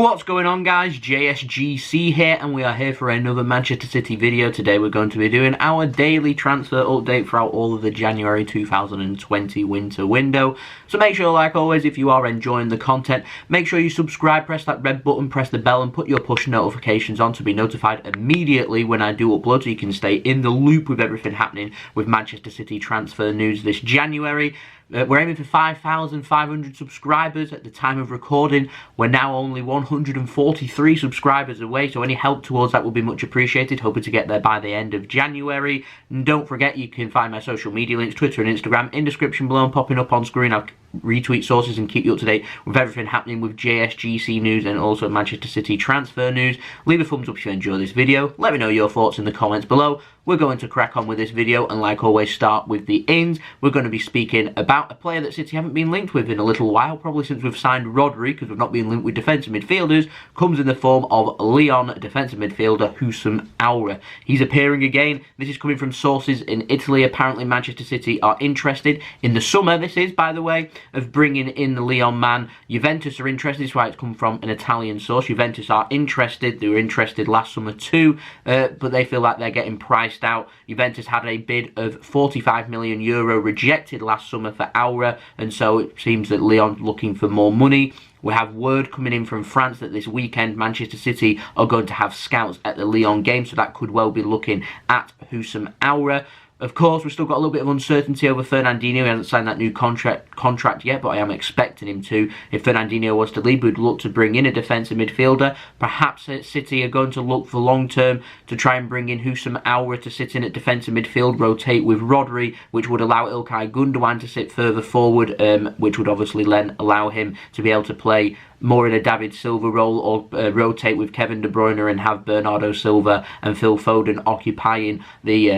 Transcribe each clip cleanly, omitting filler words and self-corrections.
What's going on, guys? JSGC here, and we are here for another Manchester City video. Today we're going to be doing our daily transfer update throughout all of the January 2020 winter window. So make sure, like always, if you are enjoying the content, make sure you subscribe, press that red button, press the bell, and put your push notifications on to be notified immediately when I do upload, so you can stay in the loop with everything happening with Manchester City transfer news this January. We're aiming for 5,500 subscribers at the time of recording. We're now only 143 subscribers away, so any help towards that will be much appreciated. Hoping to get there by the end of January. And don't forget, you can find my social media links, Twitter and Instagram, in description below and popping up on screen. I'll retweet sources and keep you up to date with everything happening with JSGC news and also Manchester City transfer news. Leave a thumbs up if you enjoy this video. Let me know your thoughts in the comments below. We're going to crack on with this video, and like always, start with the ins. We're going to be speaking about a player that City haven't been linked with in a little while, probably since we've signed Rodri, because we've not been linked with defensive midfielders. Comes in the form of Lyon defensive midfielder Houssem Aouar. He's appearing again. This is coming from sources in Italy. Apparently Manchester City are interested in the summer, this is, by the way, of bringing in the Lyon man. Juventus are interested. This is why it's come from an Italian source. Juventus are interested. They were interested last summer too, but they feel like they're getting priced out. Juventus had a bid of €45 million rejected last summer for Aouar, and so it seems that Lyon looking for more money. We have word coming in from France that this weekend Manchester City are going to have scouts at the Lyon game, so that could well be looking at Houssem Aouar. Of course, we've still got a little bit of uncertainty over Fernandinho. He hasn't signed that new contract yet, but I am expecting him to. If Fernandinho was to leave, we'd look to bring in a defensive midfielder. Perhaps City are going to look for long-term to try and bring in Houssem Aouar to sit in at defensive midfield, rotate with Rodri, which would allow İlkay Gündoğan to sit further forward, which would obviously then allow him to be able to play more in a David Silva role, or rotate with Kevin De Bruyne and have Bernardo Silva and Phil Foden occupying the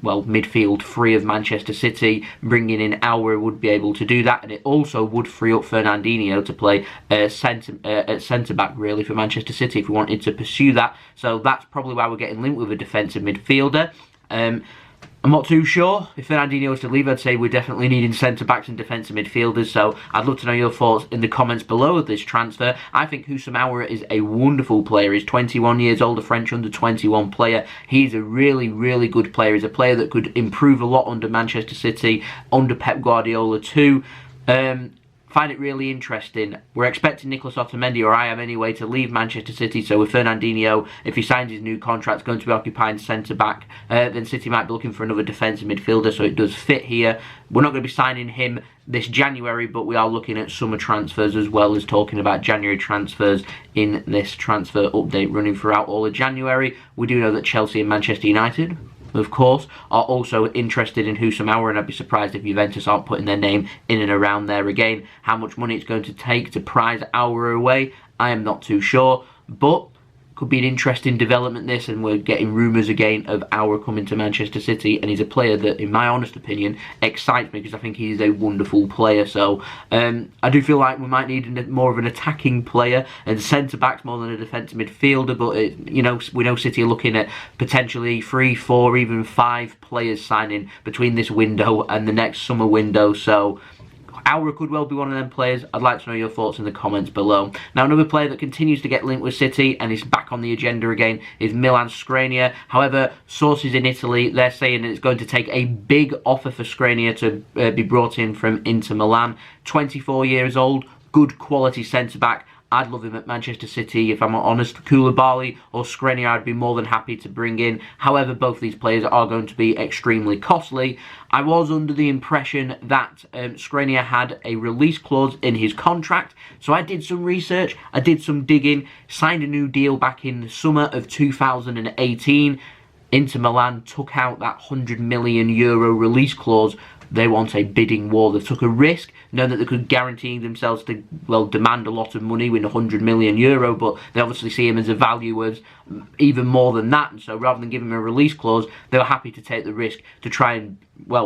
midfield three of Manchester City. Bringing in Aouar would be able to do that, and it also would free up Fernandinho to play at centre-back, really, for Manchester City if we wanted to pursue that. So that's probably why we're getting linked with a defensive midfielder. I'm not too sure. If Fernandinho was to leave, I'd say we're definitely needing centre-backs and defensive midfielders, so I'd love to know your thoughts in the comments below of this transfer. I think Houssem Aouar is a wonderful player. He's 21 years old, a French under-21 player. He's a really, really good player. He's a player that could improve a lot under Manchester City, under Pep Guardiola too. Find it really interesting. We're expecting Nicolas Otamendi, or I am anyway, to leave Manchester City. So with Fernandinho, if he signs his new contract, going to be occupying centre-back, then City might be looking for another defensive midfielder, so it does fit here. We're not going to be signing him this January, but we are looking at summer transfers as well as talking about January transfers in this transfer update running throughout all of January. We do know that Chelsea and Manchester United, of course, are also interested in Houssem Aouar, and I'd be surprised if Juventus aren't putting their name in and around there again. How much money it's going to take to prize Aouar away, I am not too sure, but could be an interesting development this, and we're getting rumours again of Aouar coming to Manchester City, and he's a player that, in my honest opinion, excites me because I think he is a wonderful player. So I do feel like we might need more of an attacking player and centre-backs more than a defensive midfielder, but we know City are looking at potentially 3, 4, even 5 players signing between this window and the next summer window, so Aouar could well be one of them players. I'd like to know your thoughts in the comments below. Now, another player that continues to get linked with City and is back on the agenda again is Milan Skriniar. However, sources in Italy, they're saying that it's going to take a big offer for Skriniar to be brought in from Inter Milan. 24 years old, good quality centre-back. I'd love him at Manchester City, if I'm honest. Koulibaly or Skriniar I'd be more than happy to bring in. However, both these players are going to be extremely costly. I was under the impression that Skriniar had a release clause in his contract, so I did some research, I did some digging, signed a new deal back in the summer of 2018. Inter Milan took out that €100 million release clause. They want a bidding war. They took a risk, knowing that they could guarantee themselves to, demand a lot of money with €100 million, but they obviously see him as a value of even more than that, and so rather than give him a release clause, they were happy to take the risk to try and,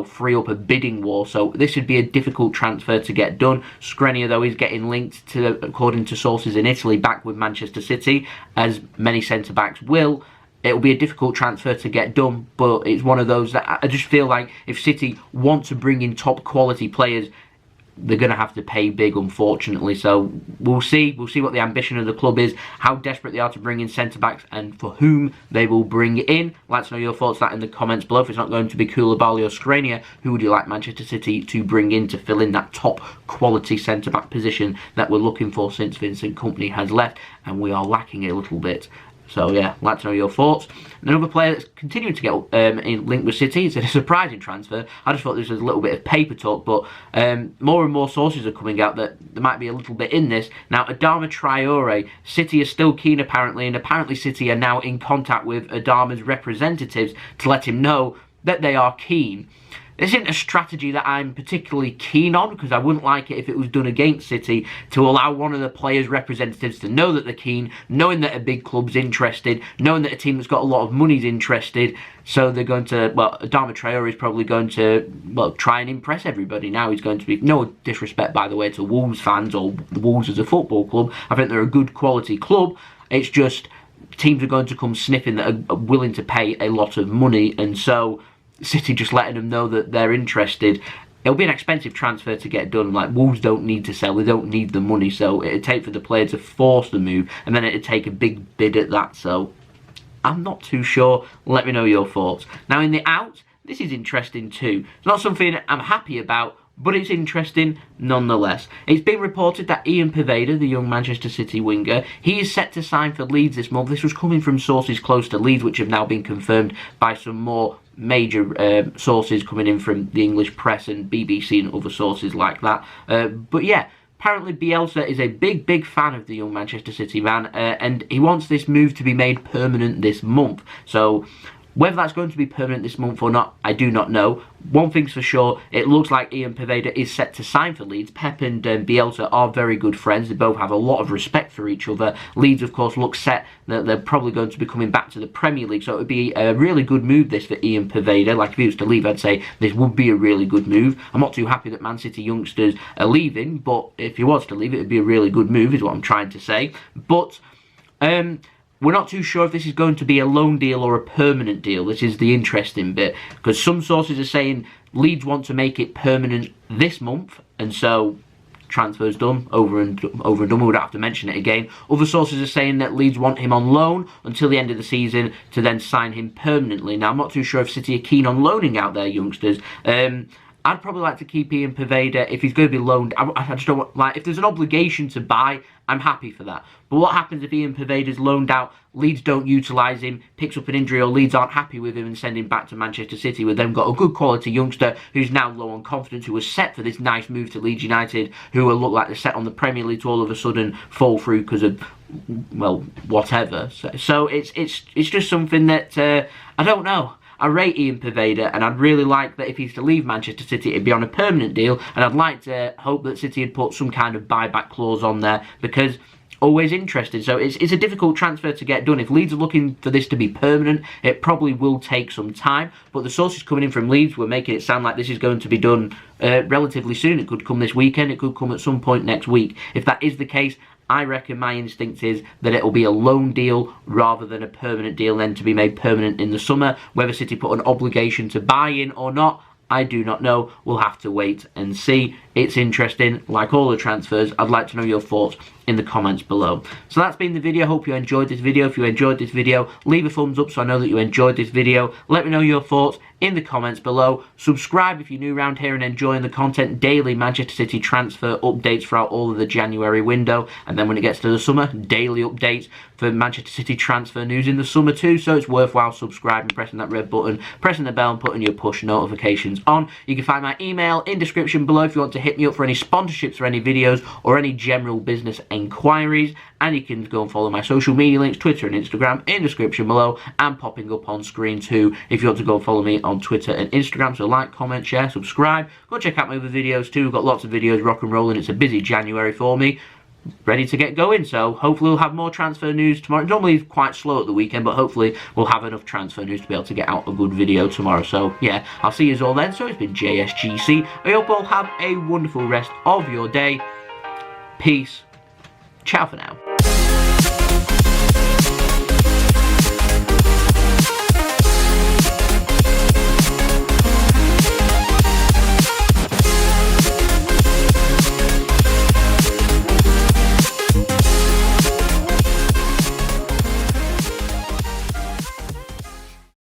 free up a bidding war. So this would be a difficult transfer to get done. Skriniar, though, is getting linked to, according to sources in Italy, back with Manchester City, as many centre-backs will. It'll be a difficult transfer to get done, but it's one of those that I just feel like if City want to bring in top quality players, they're going to have to pay big, unfortunately. So we'll see what the ambition of the club is, how desperate they are to bring in centre-backs, and for whom they will bring in. Let us know your thoughts on that in the comments below. If it's not going to be Koulibaly or Skriniar, who would you like Manchester City to bring in to fill in that top quality centre-back position that we're looking for since Vincent Kompany has left, and we are lacking a little bit. So yeah, like to know your thoughts. Another player that's continuing to get linked with City, it's a surprising transfer. I just thought this was a little bit of paper talk, but more and more sources are coming out that there might be a little bit in this. Now, Adama Traore, City is still keen apparently, and apparently City are now in contact with Adama's representatives to let him know that they are keen. This isn't a strategy that I'm particularly keen on, because I wouldn't like it if it was done against City, to allow one of the players' representatives to know that they're keen, knowing that a big club's interested, knowing that a team that's got a lot of money's interested. So they're going to, well, Adama Traore is probably going to, well, try and impress everybody. Now he's going to be, no disrespect by the way to Wolves fans or the Wolves as a football club. I think they're a good quality club. It's just teams are going to come sniffing that are willing to pay a lot of money, and so City just letting them know that they're interested. It'll be an expensive transfer to get done. Like, Wolves don't need to sell, they don't need the money, so it'd take for the player to force the move, and then it'd take a big bid at that. So I'm not too sure. Let me know your thoughts. Now, in the out, this is interesting too. It's not something I'm happy about, but it's interesting nonetheless. It's been reported that Ian Poveda, the young Manchester City winger, he is set to sign for Leeds this month. This was coming from sources close to Leeds, which have now been confirmed by some more major sources coming in from the English press and BBC and other sources like that. But yeah, apparently Bielsa is a big fan of the young Manchester City man, and he wants this move to be made permanent this month. So whether that's going to be permanent this month or not, I do not know. One thing's for sure, it looks like Ian Poveda is set to sign for Leeds. Pep and Bielsa are very good friends. They both have a lot of respect for each other. Leeds, of course, look set that they're probably going to be coming back to the Premier League, so it would be a really good move, this, for Ian Poveda. Like, if he was to leave, I'd say this would be a really good move. I'm not too happy that Man City youngsters are leaving, but if he was to leave, it would be a really good move, is what I'm trying to say. But we're not too sure if this is going to be a loan deal or a permanent deal. This is the interesting bit, because some sources are saying Leeds want to make it permanent this month, and so transfer's done, over and done. We don't have to mention it again. Other sources are saying that Leeds want him on loan until the end of the season to then sign him permanently. Now, I'm not too sure if City are keen on loaning out their youngsters. I'd probably like to keep Ian Poveda if he's going to be loaned. I just don't want, like, if there's an obligation to buy, I'm happy for that. But what happens if Ian Poveda's loaned out, Leeds don't utilise him, picks up an injury, or Leeds aren't happy with him and send him back to Manchester City? We've then got a good quality youngster who's now low on confidence, who was set for this nice move to Leeds United, who will look like they're set on the Premier League, to all of a sudden fall through because of, well, whatever. So it's just something that I don't know. I rate Ian Poveda, and I'd really like that if he's to leave Manchester City, it'd be on a permanent deal, and I'd like to hope that City had put some kind of buyback clause on there, because always interested. So it's a difficult transfer to get done. If Leeds are looking for this to be permanent, it probably will take some time, but the sources coming in from Leeds were making it sound like this is going to be done relatively soon. It could come this weekend, it could come at some point next week. If that is the case, I reckon my instinct is that it will be a loan deal rather than a permanent deal, then to be made permanent in the summer. Whether City put an obligation to buy in or not, I do not know. We'll have to wait and see. It's interesting, like all the transfers. I'd like to know your thoughts in the comments below. So that's been the video. Hope you enjoyed this video. If you enjoyed this video, leave a thumbs up so I know that you enjoyed this video. Let me know your thoughts in the comments below. Subscribe if you're new around here and enjoying the content. Daily Manchester City transfer updates throughout all of the January window, and then when it gets to the summer, daily updates for Manchester City transfer news in the summer too. So it's worthwhile subscribing, pressing that red button, pressing the bell, and putting your push notifications on. You can find my email in description below if you want to hit me up for any sponsorships for any videos or any general business enquiries. And you can go and follow my social media links, Twitter and Instagram, in description below, and popping up on screen too if you want to go and follow me on Twitter and Instagram. So like, comment, share, subscribe. Go check out my other videos too. We've got lots of videos rock and rolling. It's a busy January for me, ready to get going. So hopefully we'll have more transfer news tomorrow. Normally it's quite slow at the weekend, but hopefully we'll have enough transfer news to be able to get out a good video tomorrow. So yeah, I'll see you all then. So it's been JSGC. I hope you all have a wonderful rest of your day. Peace. Ciao for now.